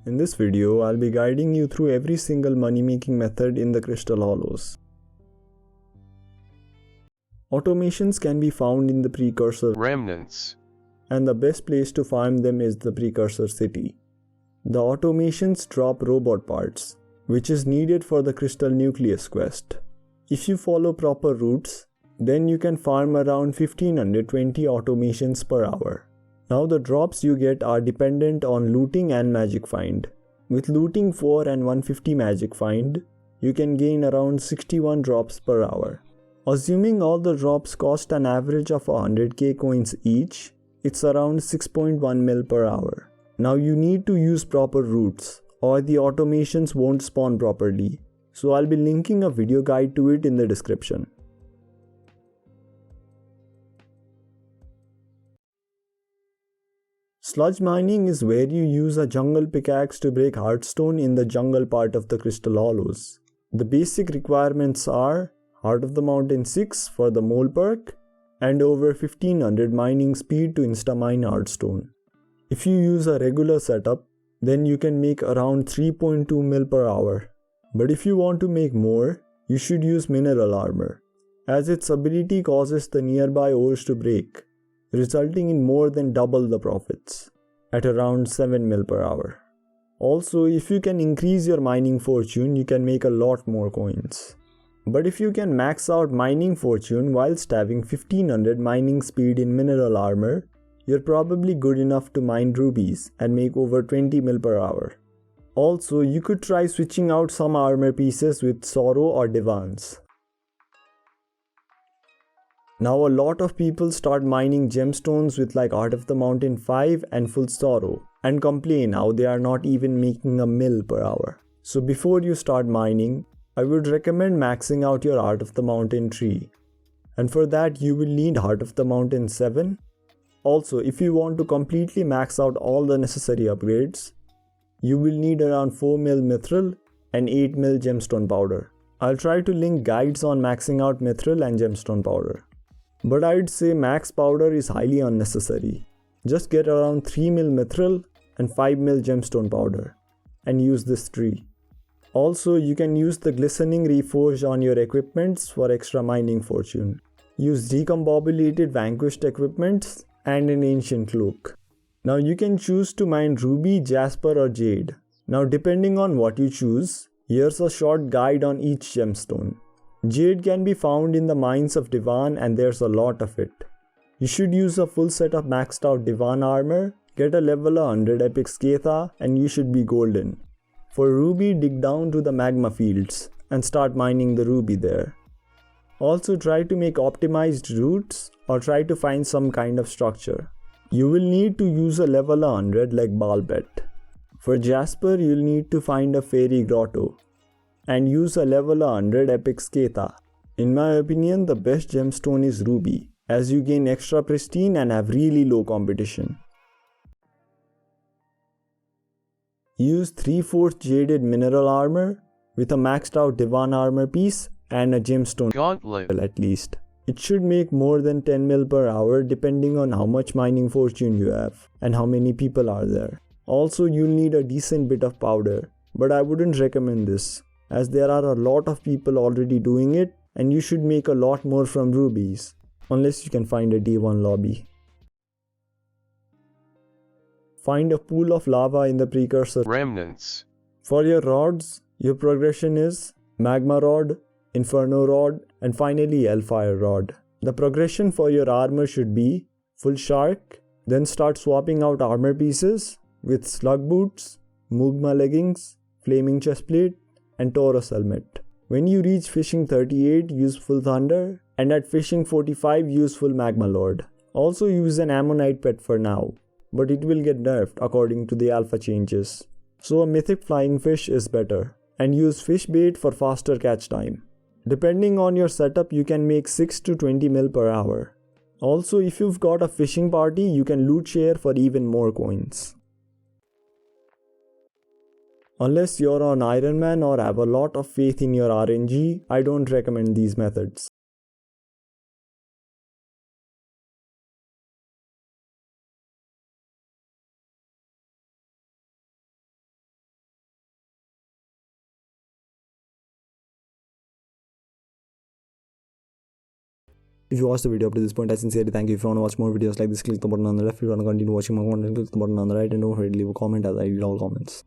In this video, I'll be guiding you through every single money making method in the Crystal Hollows. Automations can be found in the precursor remnants, and the best place to farm them is the precursor city. The automations drop robot parts, which is needed for the Crystal Nucleus quest. If you follow proper routes, then you can farm around 1520 automations per hour. Now the drops you get are dependent on looting and magic find. With looting 4 and 150 magic find, you can gain around 61 drops per hour. Assuming all the drops cost an average of 100k coins each, it's around 6.1 mil per hour. Now you need to use proper routes or the automations won't spawn properly. So I'll be linking a video guide to it in the description. Sludge mining is where you use a jungle pickaxe to break hardstone in the jungle part of the Crystal Hollows. The basic requirements are Heart of the Mountain 6 for the mole perk and over 1500 mining speed to insta-mine hardstone. If you use a regular setup, then you can make around 3.2 mil per hour. But if you want to make more, you should use mineral armor, as its ability causes the nearby ores to break, resulting in more than double the profits, at around 7 mil per hour. Also, if you can increase your mining fortune, you can make a lot more coins. But if you can max out mining fortune whilst having 1500 mining speed in mineral armor, you're probably good enough to mine rubies and make over 20 mil per hour. Also, you could try switching out some armor pieces with Sorrow or Divans. Now a lot of people start mining gemstones with like Heart of the Mountain 5 and Full Sorrow and complain how they are not even making a mil per hour. So before you start mining, I would recommend maxing out your Heart of the Mountain tree. And for that you will need Heart of the Mountain 7. Also, if you want to completely max out all the necessary upgrades, you will need around 4 mil mithril and 8 mil gemstone powder. I'll try to link guides on maxing out mithril and gemstone powder. But I'd say max powder is highly unnecessary. Just get around 3 mil mithril and 5 mil gemstone powder and use this tree. Also, you can use the glistening reforge on your equipments for extra mining fortune. Use decombobulated vanquished equipments and an ancient cloak. Now you can choose to mine ruby, jasper or jade. Now depending on what you choose, here's a short guide on each gemstone. Jade can be found in the mines of Divan and there's a lot of it. You should use a full set of maxed out Divan armor, get a level 100 epic Skatha and you should be golden. For ruby, dig down to the magma fields and start mining the ruby there. Also try to make optimized routes or try to find some kind of structure. You will need to use a level 100 like Balbet. For Jasper, you'll need to find a fairy grotto and use a level 100 epic Skatha. In my opinion, the best gemstone is ruby, as you gain extra pristine and have really low competition. Use 3/4 jaded mineral armor with a maxed out Divan armor piece and a gemstone gauntlet at least. It should make more than 10 mil per hour depending on how much mining fortune you have and how many people are there. Also, you'll need a decent bit of powder, but I wouldn't recommend this, as there are a lot of people already doing it and you should make a lot more from rubies, unless you can find a D1 lobby. Find a pool of lava in the precursor remnants. For your rods, your progression is Magma Rod, Inferno Rod and finally Hellfire Rod. The progression for your armor should be Full Shark, then start swapping out armor pieces with Slug Boots, Mugma Leggings, Flaming Chestplate and Taurus Helmet. When you reach Fishing 38, use Full Thunder and at Fishing 45 use Full Magma Lord. Also use an Ammonite pet for now, but it will get nerfed according to the alpha changes. So a mythic flying fish is better and use fish bait for faster catch time. Depending on your setup, you can make 6 to 20 mil per hour. Also, if you've got a fishing party, you can loot share for even more coins. Unless you're on Iron Man or have a lot of faith in your RNG, I don't recommend these methods. If you watched the video up to this point, I sincerely thank you. If you want to watch more videos like this, click the button on the left. If you want to continue watching my content, click the button on the right, and don't forget to leave a comment as I read all comments.